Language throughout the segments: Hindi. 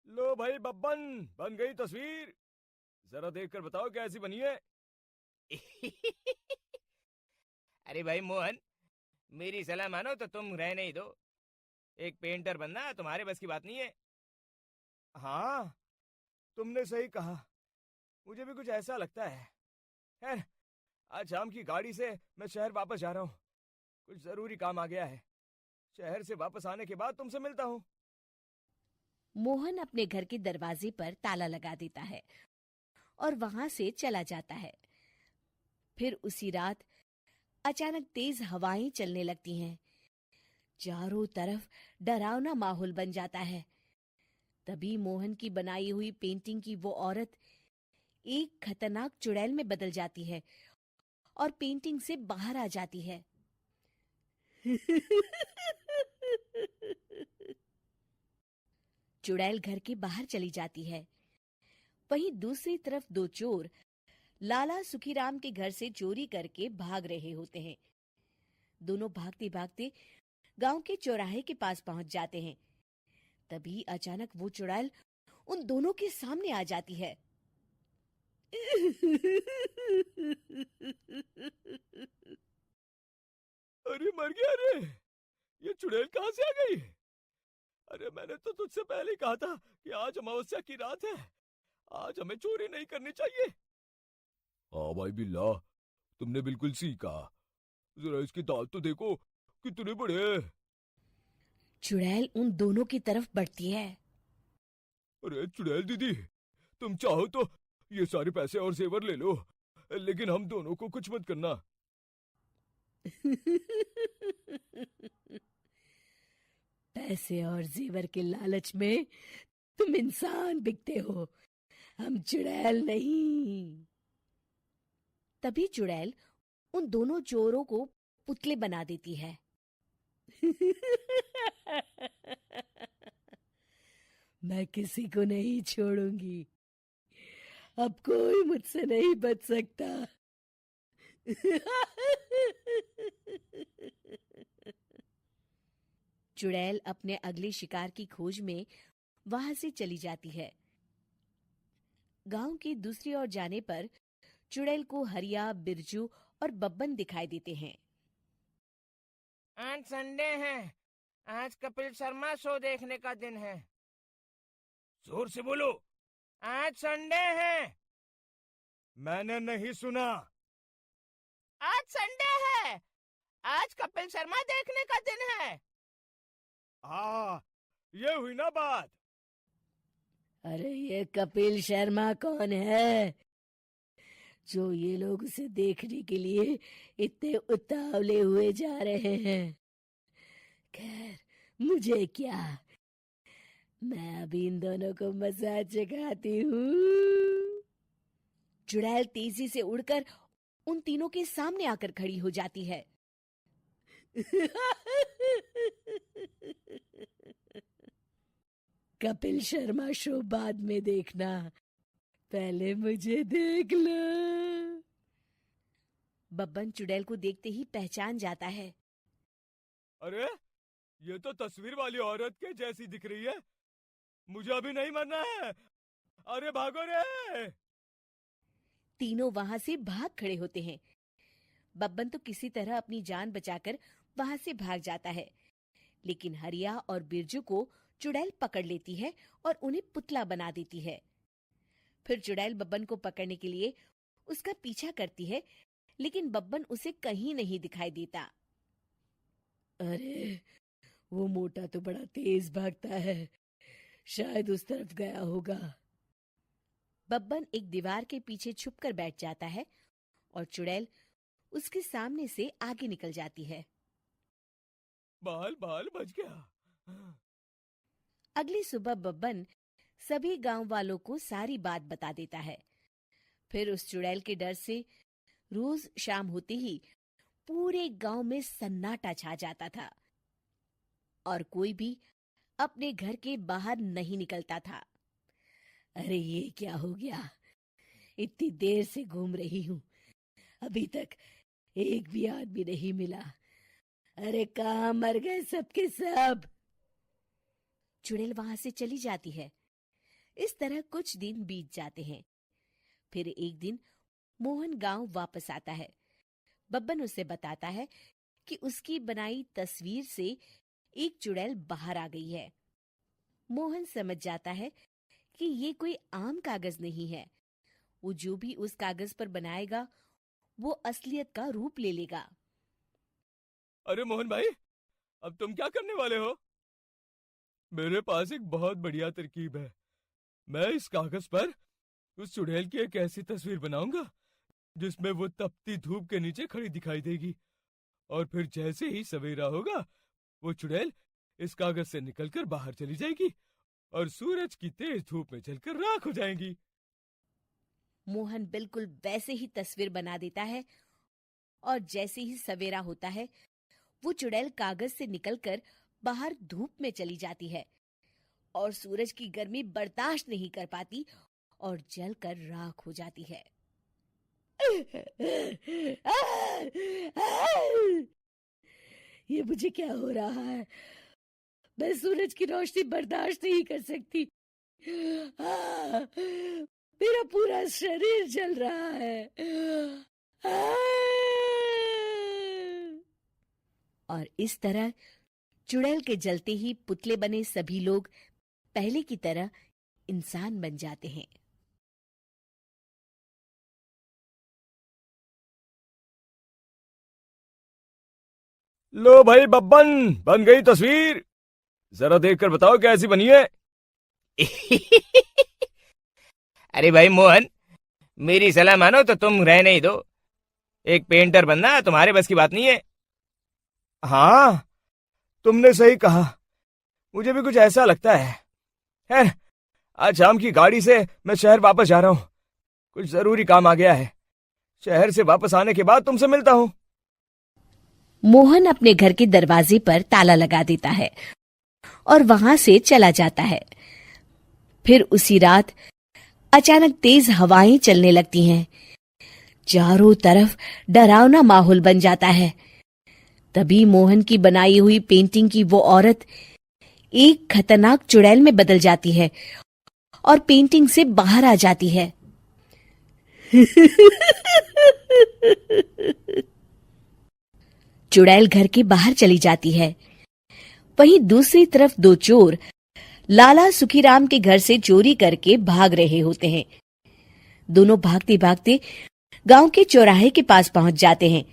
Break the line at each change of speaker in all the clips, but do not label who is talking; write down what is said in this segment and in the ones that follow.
लो भाई बब्बन, बन गई तस्वीर। जरा देखकर बताओ कैसी बनी है।
अरे भाई मोहन, मेरी सलाह मानो तो तुम रहने ही दो। एक पेंटर बनना तुम्हारे बस की बात नहीं है।
हाँ, तुमने सही कहा। मुझे भी कुछ ऐसा लगता है। खैर, आज शाम की गाड़ी से मैं शहर वापस जा रहा हूँ। कुछ जरूरी काम आ गया है। शहर से वापस आने के बाद तुमसे मिलता हूँ।
मोहन अपने घर के दरवाजे पर ताला लगा देता है और वहां से चला जाता है। फिर उसी रात अचानक तेज हवाएं चलने लगती हैं। चारों तरफ डरावना माहौल बन जाता है। तभी मोहन की बनाई हुई पेंटिंग की वो औरत एक खतरनाक चुड़ैल में बदल जाती है और पेंटिंग से बाहर आ जाती है। चुड़ैल घर के बाहर चली जाती है। वहीं दूसरी तरफ दो चोर लाला सुखीराम के घर से चोरी करके भाग रहे होते हैं। दोनों भागते भागते गांव के चौराहे के पास पहुंच जाते हैं। तभी अचानक वो चुड़ैल उन दोनों के सामने आ जाती है।
अरे मर गया रे। ये चुड़ैल कहाँ से आ गई? अरे मैंने तो तुझसे पहले ही कहा था कि आज अमावस्या की रात है। आज हमें चोरी नहीं करनी चाहिए। हाँ भाई बिल्ला, तुमने बिल्कुल सही कहा। जरा इसके दांत तो देखो, कितने बड़े हैं।
चुड़ैल उन दोनों की तरफ बढ़ती है।
अरे चुड़ैल दीदी, तुम चाहो तो ये सारे पैसे और जेवर ले लो, लेकिन हम दोनों को कुछ मत करना।
पैसे और जेवर के लालच में तुम इंसान बिकते हो, हम चुड़ैल नहीं। तभी चुड़ैल उन दोनों चोरों को पुतले बना देती है। मैं किसी को नहीं छोड़ूंगी। अब कोई मुझसे नहीं बच सकता। चुड़ैल अपने अगले शिकार की खोज में वहां से चली जाती है। गांव की दूसरी ओर जाने पर चुड़ैल को हरिया, बिरजू और बब्बन दिखाई देते हैं।
आज संडे है। आज कपिल शर्मा शो देखने का दिन है।
जोर से बोलो।
आज संडे है।
मैंने नहीं सुना।
आज संडे है। आज कपिल शर्मा देखने का दिन है।
हाँ, ये हुई ना बात।
अरे ये कपिल शर्मा कौन है जो ये लोग उसे देखने के लिए इतने उतावले हुए जा रहे हैं? खैर, मुझे क्या, मैं अभी इन दोनों को मसाज चखाती हूँ। चुड़ैल तेजी से उड़कर उन तीनों के सामने आकर खड़ी हो जाती है। कपिल शर्मा शो बाद में देखना, पहले मुझे देख लो। बब्बन चुड़ैल को देखते ही पहचान जाता है।
अरे ये तो तस्वीर वाली औरत के जैसी दिख रही है। मुझे अभी नहीं मरना है। अरे भागो रे।
तीनों वहां से भाग खड़े होते हैं। बब्बन तो किसी तरह अपनी जान बचाकर वहां से भाग जाता है, लेकिन हरिया और बिरजू को चुड़ैल पकड़ लेती है और उन्हें पुतला बना देती है। फिर चुड़ैल बब्बन को पकड़ने के लिए उसका पीछा करती है, लेकिन बब्बन उसे कहीं नहीं दिखाई देता। अरे वो मोटा तो बड़ा तेज भागता है, शायद उस तरफ गया होगा। बब्बन एक दीवार के पीछे छुपकर बैठ जाता है और चुड़ैल उसके सामने से आगे निकल जाती है।
बाल बाल बच गया।
अगली सुबह बब्बन सभी गांव वालों को सारी बात बता देता है। फिर उस चुड़ैल के डर से रोज शाम होते ही पूरे गांव में सन्नाटा छा जाता था और कोई भी अपने घर के बाहर नहीं निकलता था। अरे ये क्या हो गया? इतनी देर से घूम रही हूँ, अभी तक एक भी आदमी नहीं मिला। अरे कहाँ मर गए सबके सब? चुड़ैल वहां से चली जाती है, इस तरह कुछ दिन बीत जाते हैं। फिर एक दिन मोहन गांव वापस आता है। बब्बन उसे बताता है कि उसकी बनाई तस्वीर से एक चुड़ैल बाहर आ गई है। मोहन समझ जाता है कि ये कोई आम कागज नहीं है। वो जो भी उस कागज पर बनाएगा वो असलियत का रूप ले लेगा।
अरे मोहन भाई, अब तुम क्या करने वाले हो? मेरे पास एक बहुत बढ़िया तरकीब है। मैं इस कागज पर उस चुड़ैल की एक ऐसी तस्वीर बनाऊंगा जिसमें वो तपती धूप के नीचे खड़ी दिखाई देगी, और फिर जैसे ही सवेरा होगा वो चुड़ैल इस कागज से निकलकर बाहर चली जाएगी और सूरज की तेज धूप में जलकर राख हो जाएंगी।
मोहन बिल्कुल वैसे ही तस्वीर बना देता है और जैसे ही सवेरा होता है वो चुड़ैल कागज से निकलकर बाहर धूप में चली जाती है और सूरज की गर्मी बर्दाश्त नहीं कर पाती और जलकर राख हो जाती है। ये मुझे क्या हो रहा है? मैं सूरज की रोशनी बर्दाश्त नहीं कर सकती। मेरा पूरा शरीर जल रहा है। और इस तरह चुड़ैल के जलते ही पुतले बने सभी लोग पहले की तरह इंसान बन जाते हैं।
लो भाई बब्बन, बन गई तस्वीर। जरा देखकर बताओ कैसी बनी है।
अरे भाई मोहन, मेरी सलाह मानो तो तुम रहने ही दो। एक पेंटर बनना तुम्हारे बस की बात नहीं है।
हाँ, तुमने सही कहा। मुझे भी कुछ ऐसा लगता है। खैर, आज शाम की गाड़ी से मैं शहर वापस जा रहा हूँ। कुछ जरूरी काम आ गया है। शहर से वापस आने के बाद तुमसे मिलता हूँ।
मोहन अपने घर के दरवाजे पर ताला लगा देता है और वहां से चला जाता है। फिर उसी रात अचानक तेज हवाएं चलने लगती हैं। चारों तरफ डरावना माहौल बन जाता है। तभी मोहन की बनाई हुई पेंटिंग की वो औरत एक खतरनाक चुड़ैल में बदल जाती है और पेंटिंग से बाहर आ जाती है। चुड़ैल घर के बाहर चली जाती है। वहीं दूसरी तरफ दो चोर लाला सुखीराम के घर से चोरी करके भाग रहे होते हैं। दोनों भागते भागते गांव के चौराहे के पास पहुंच जाते हैं।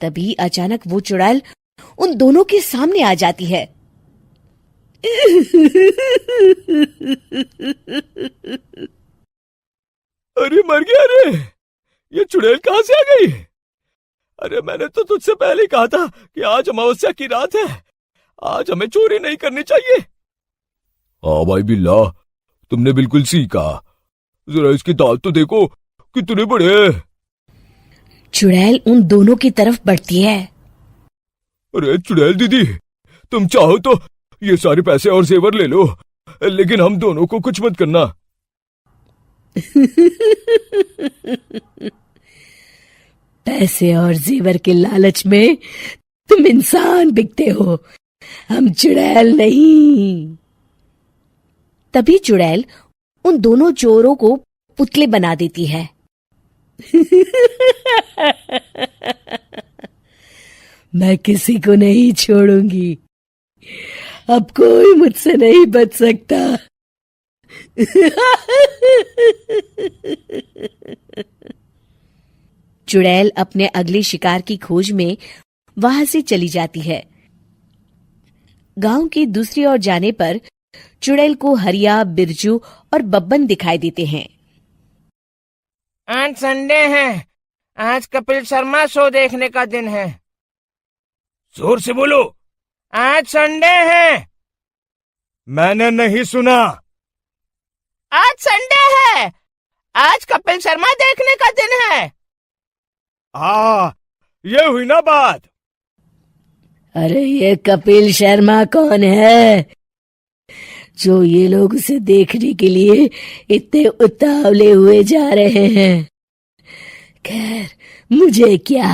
तभी अचानक वो चुड़ैल उन दोनों के सामने आ जाती है।
अरे मर गया रे! ये चुड़ैल कहाँ से आ गई? अरे मैंने तो तुझसे पहले ही कहा था कि आज अमावस्या की रात है। आज हमें चोरी नहीं करनी चाहिए। हाँ भाई बिल्ला, तुमने बिल्कुल सही कहा। जरा इसके दांत तो देखो, कितने बड़े हैं।
चुड़ैल उन दोनों की तरफ बढ़ती है।
अरे चुड़ैल दीदी, तुम चाहो तो ये सारे पैसे और जेवर ले लो, लेकिन हम दोनों को कुछ मत करना।
पैसे और जेवर के लालच में तुम इंसान बिकते हो, हम चुड़ैल नहीं। तभी चुड़ैल उन दोनों चोरों को पुतले बना देती है। मैं किसी को नहीं छोड़ूंगी। अब कोई मुझसे नहीं बच सकता। चुड़ैल अपने अगले शिकार की खोज में वहां से चली जाती है। गांव की दूसरी ओर जाने पर चुड़ैल को हरिया, बिरजू और बब्बन दिखाई देते हैं।
आज संडे है, आज कपिल शर्मा शो देखने का दिन है।
जोर से बोलो।
आज संडे है।
मैंने नहीं सुना।
आज संडे है, आज कपिल शर्मा देखने का दिन है।
हाँ, ये हुई ना बात।
अरे ये कपिल शर्मा कौन है जो ये लोग उसे देखने के लिए इतने उतावले हुए जा रहे हैं? खैर, मुझे क्या,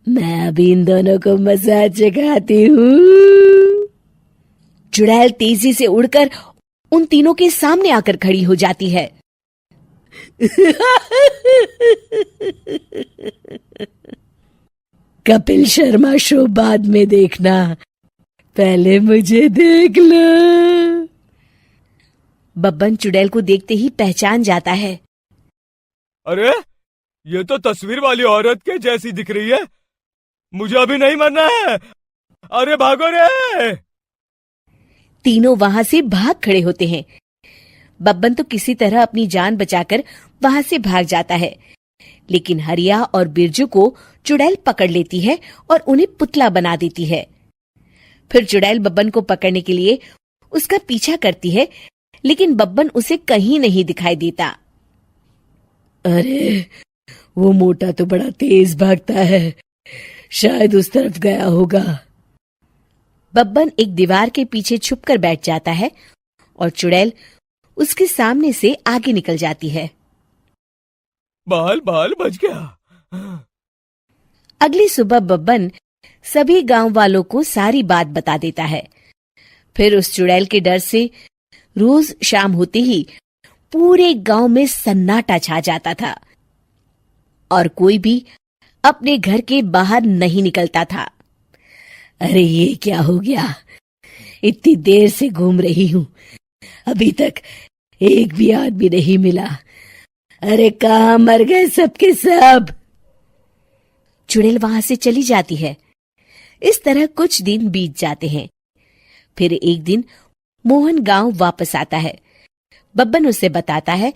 मैं अभी इन दोनों को मसाज चखाती हूँ। चुड़ैल तेजी से उड़कर उन तीनों के सामने आकर खड़ी हो जाती है। कपिल शर्मा शो बाद में देखना, पहले मुझे देख लो। बब्बन चुड़ैल को देखते ही पहचान जाता है।
अरे ये तो तस्वीर वाली औरत के जैसी दिख रही है, मुझे अभी नहीं मरना है, अरे भागो रे।
तीनों वहां से भाग खड़े होते हैं। बब्बन तो किसी तरह अपनी जान बचाकर वहां से भाग जाता है, लेकिन हरिया और बिरजू को चुड़ैल पकड़ लेती है और उन्हें पुतला बना देती है। फिर चुड़ैल बब्बन को पकड़ने के लिए उसका पीछा करती है, लेकिन बब्बन उसे कहीं नहीं दिखाई देता। अरे वो मोटा तो बड़ा तेज भागता है, शायद उस तरफ गया होगा। बब्बन एक दीवार के पीछे छुपकर बैठ जाता है और चुड़ैल उसके सामने से आगे निकल जाती है।
बाल बाल बच गया।
अगली सुबह बब्बन सभी गांव वालों को सारी बात बता देता है। फिर उस चुड़ैल के डर से रोज शाम होते ही पूरे गांव में सन्नाटा छा जाता था और कोई भी अपने घर के बाहर नहीं निकलता था। अरे ये क्या हो गया, इतनी देर से घूम रही हूं, अभी तक एक भी आदमी नहीं मिला। अरे कहाँ मर गए सबके सब। चुड़ैल वहां से चली जाती है। इस तरह कुछ दिन बीत जाते हैं। फिर एक दिन मोहन गांव वापस आता है। बब्बन उसे बताता है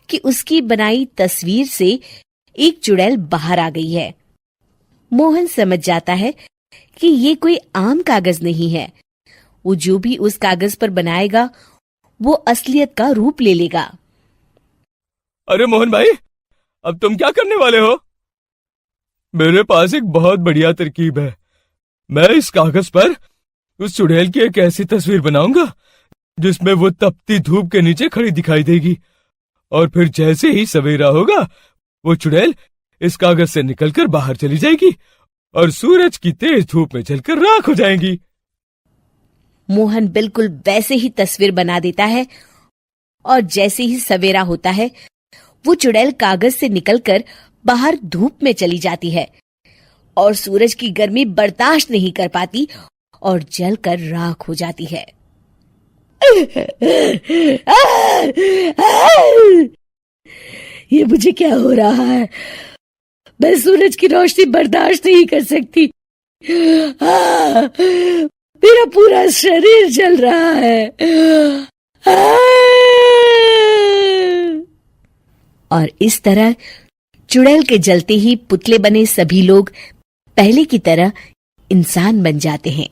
कि उसकी बनाई तस्वीर से एक चुड़ैल बाहर आ गई है। मोहन समझ जाता है कि ये कोई आम कागज नहीं है, वो जो भी उस कागज पर बनाएगा वो असलियत का रूप ले लेगा।
अरे मोहन भाई, अब तुम क्या करने वाले हो? मेरे पास एक बहुत बढ़िया तरकीब है। मैं इस कागज पर उस चुड़ैल की एक ऐसी तस्वीर बनाऊंगा जिसमें वो तपती धूप के नीचे खड़ी दिखाई देगी, और फिर जैसे ही सवेरा होगा वो चुड़ैल इस कागज से निकलकर बाहर चली जाएगी और सूरज की तेज धूप में जलकर राख हो जाएंगी।
मोहन बिल्कुल वैसे ही तस्वीर बना देता है और जैसे ही सवेरा होता है वो चुड़ैल कागज से निकलकर बाहर धूप में चली जाती है और सूरज की गर्मी बर्दाश्त नहीं कर पाती और जलकर राख हो जाती है। ये मुझे क्या हो रहा है? मैं सूरज की रोशनी बर्दाश्त नहीं कर सकती। मेरा पूरा शरीर जल रहा है। और इस तरह चुड़ैल के जलते ही पुतले बने सभी लोग पहले की तरह इंसान बन जाते हैं।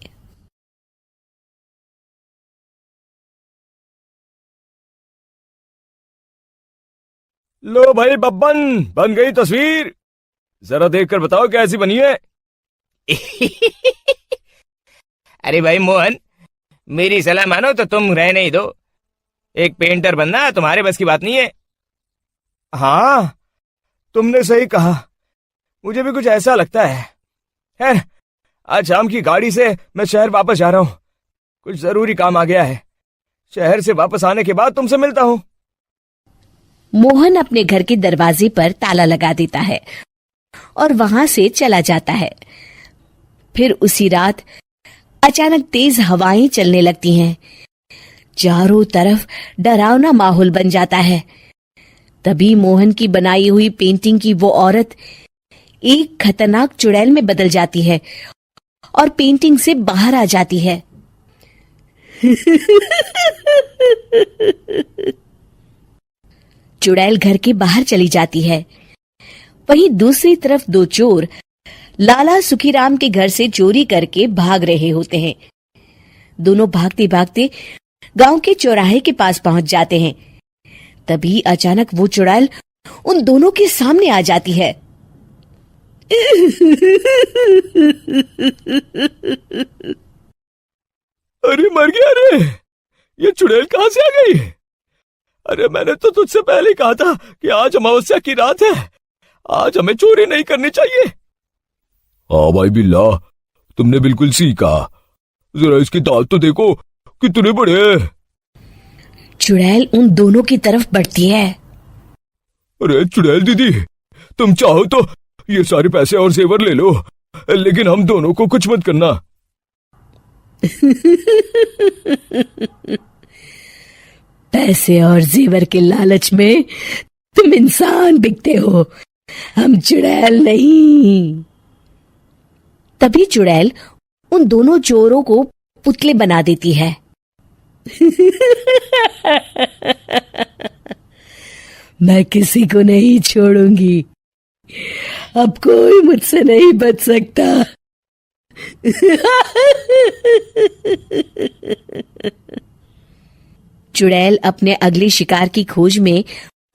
लो भाई बब्बन, बन गई तस्वीर, जरा देखकर बताओ कैसी बनी है।
अरे भाई मोहन, मेरी सलाह मानो तो तुम रहने ही दो। एक पेंटर बनना तुम्हारे बस की बात नहीं है।
हाँ, तुमने सही कहा, मुझे भी कुछ ऐसा लगता है। खैर, आज शाम की गाड़ी से मैं शहर वापस जा रहा हूँ, कुछ जरूरी काम आ गया है। शहर से वापस आने के बाद तुमसे मिलता हूँ।
मोहन अपने घर के दरवाजे पर ताला लगा देता है और वहां से चला जाता है। फिर उसी रात अचानक तेज हवाएं चलने लगती हैं। चारों तरफ डरावना माहौल बन जाता है। तभी मोहन की बनाई हुई पेंटिंग की वो औरत एक खतरनाक चुड़ैल में बदल जाती है और पेंटिंग से बाहर आ जाती है। चुड़ैल घर के बाहर चली जाती है। वहीं दूसरी तरफ दो चोर लाला सुखीराम के घर से चोरी करके भाग रहे होते हैं। दोनों भागते भागते गांव के चौराहे के पास पहुंच जाते हैं। तभी अचानक वो चुड़ैल उन दोनों के सामने आ जाती है।
अरे मर गया रे, ये चुड़ैल कहां से आ गई? अरे मैंने तो तुझसे पहले कहा था कि आज अमावस्या की रात है, आज हमें चोरी नहीं करनी चाहिए। हाँ भाई बिल्ला, तुमने बिल्कुल सही कहा। जरा इसके दांत तो देखो, कितने बड़े हैं।
चुड़ैल उन दोनों की तरफ बढ़ती है।
अरे चुड़ैल दीदी, तुम चाहो तो ये सारे पैसे और जेवर ले लो, लेकिन हम दोनों को कुछ मत करना।
पैसे और जेवर के लालच में तुम इंसान बिकते हो, हम चुड़ैल नहीं। तभी चुड़ैल उन दोनों चोरों को पुतले बना देती है। मैं किसी को नहीं छोड़ूंगी, अब कोई मुझसे नहीं बच सकता। चुड़ैल अपने अगले शिकार की खोज में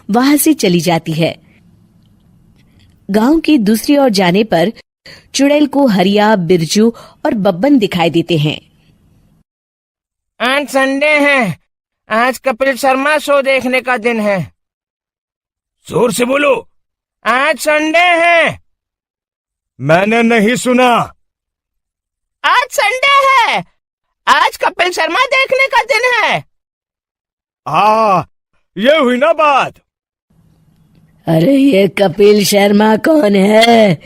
वहां से चली जाती है। गांव की दूसरी ओर जाने पर चुड़ैल को हरिया, बिरजू और बब्बन दिखाई देते हैं।
आज संडे है, आज कपिल शर्मा शो देखने का दिन है।
जोर से बोलो।
आज संडे है।
मैंने नहीं सुना।
आज संडे है, आज कपिल शर्मा देखने का दिन है।
ये हुई ना बात।
अरे ये कपिल शर्मा कौन है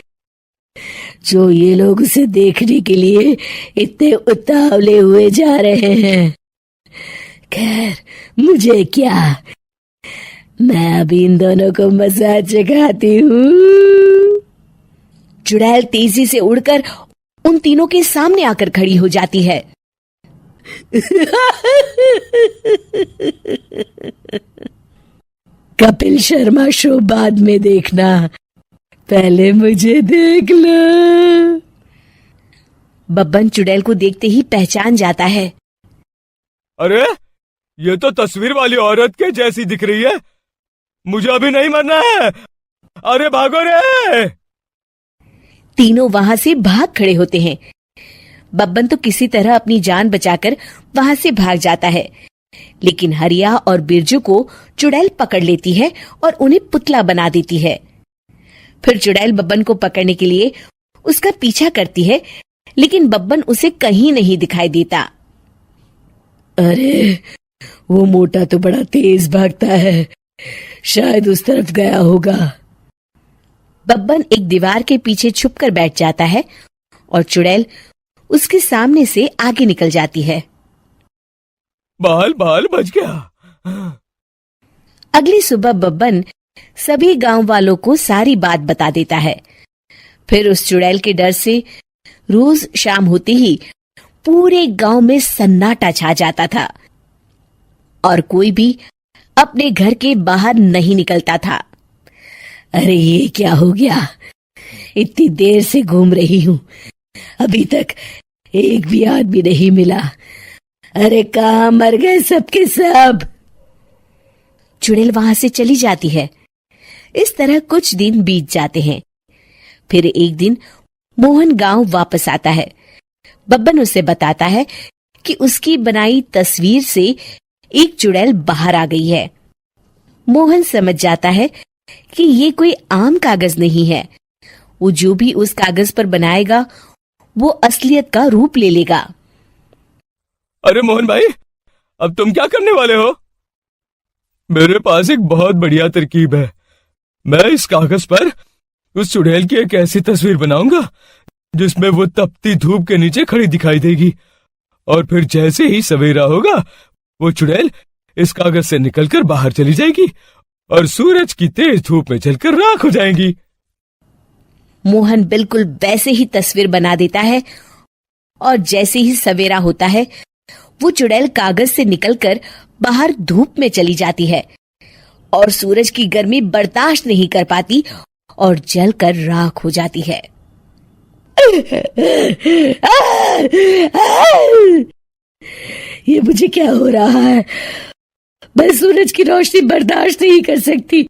जो ये लोग उसे देखने के लिए इतने उतावले हुए जा रहे हैं? खैर, मुझे क्या, मैं अभी इन दोनों को मजा चखाती हूँ। चुड़ैल तेजी से उड़कर उन तीनों के सामने आकर खड़ी हो जाती है। कपिल शर्मा शो बाद में देखना, पहले मुझे देख लो। बब्बन चुड़ैल को देखते ही पहचान जाता है।
अरे ये तो तस्वीर वाली औरत के जैसी दिख रही है, मुझे अभी नहीं मरना है। अरे भागो रे।
तीनों वहां से भाग खड़े होते हैं। बब्बन तो किसी तरह अपनी जान बचाकर वहां से भाग जाता है, लेकिन हरिया और बिरजू को चुड़ैल पकड़ लेती है और उन्हें पुतला बना देती है। फिर चुड़ैल बब्बन को पकड़ने के लिए उसका पीछा करती है, लेकिन बब्बन उसे कहीं नहीं दिखाई देता। अरे वो मोटा तो बड़ा तेज भागता है, शायद उस तरफ गया होगा। बब्बन एक दीवार के पीछे छुपकर बैठ जाता है और चुड़ैल उसके सामने से आगे निकल जाती है।
बाल बच गया।
अगली सुबह बब्बन सभी गांव वालों को सारी बात बता देता है। फिर उस चुड़ैल के डर से रोज शाम होते ही पूरे गांव में सन्नाटा छा जाता था और कोई भी अपने घर के बाहर नहीं निकलता था। अरे ये क्या हो गया, इतनी देर से घूम रही हूं, अभी तक एक भी आदमी नहीं मिला। अरे कहाँ मर गए सबके सब। चुड़ैल वहां से चली जाती है। इस तरह कुछ दिन बीत जाते हैं। फिर एक दिन मोहन गांव वापस आता है। बब्बन उसे बताता है कि उसकी बनाई तस्वीर से एक चुड़ैल बाहर आ गई है। मोहन समझ जाता है कि ये कोई आम कागज नहीं है, वो जो भी उस कागज पर बनाएगा वो असलियत का रूप ले लेगा।
अरे मोहन भाई, अब तुम क्या करने वाले हो? मेरे पास एक बहुत बढ़िया तरकीब है। मैं इस कागज पर उस चुड़ैल की एक ऐसी तस्वीर बनाऊंगा जिसमें वो तपती धूप के नीचे खड़ी दिखाई देगी, और फिर जैसे ही सवेरा होगा वो चुड़ैल इस कागज से निकलकर बाहर चली जाएगी और सूरज की तेज धूप में जलकर राख हो जाएंगी।
मोहन बिल्कुल वैसे ही तस्वीर बना देता है और जैसे ही सवेरा होता है वो चुड़ैल कागज से निकलकर बाहर धूप में चली जाती है और सूरज की गर्मी बर्दाश्त नहीं कर पाती और जलकर राख हो जाती है। ये मुझे क्या हो रहा है? मैं सूरज की रोशनी बर्दाश्त नहीं कर सकती।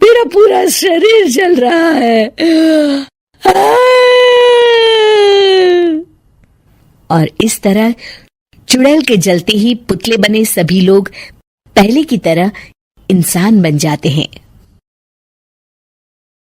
मेरा पूरा शरीर जल रहा है। और इस तरह चुड़ैल के जलते ही पुतले बने सभी लोग पहले की तरह इंसान बन जाते हैं।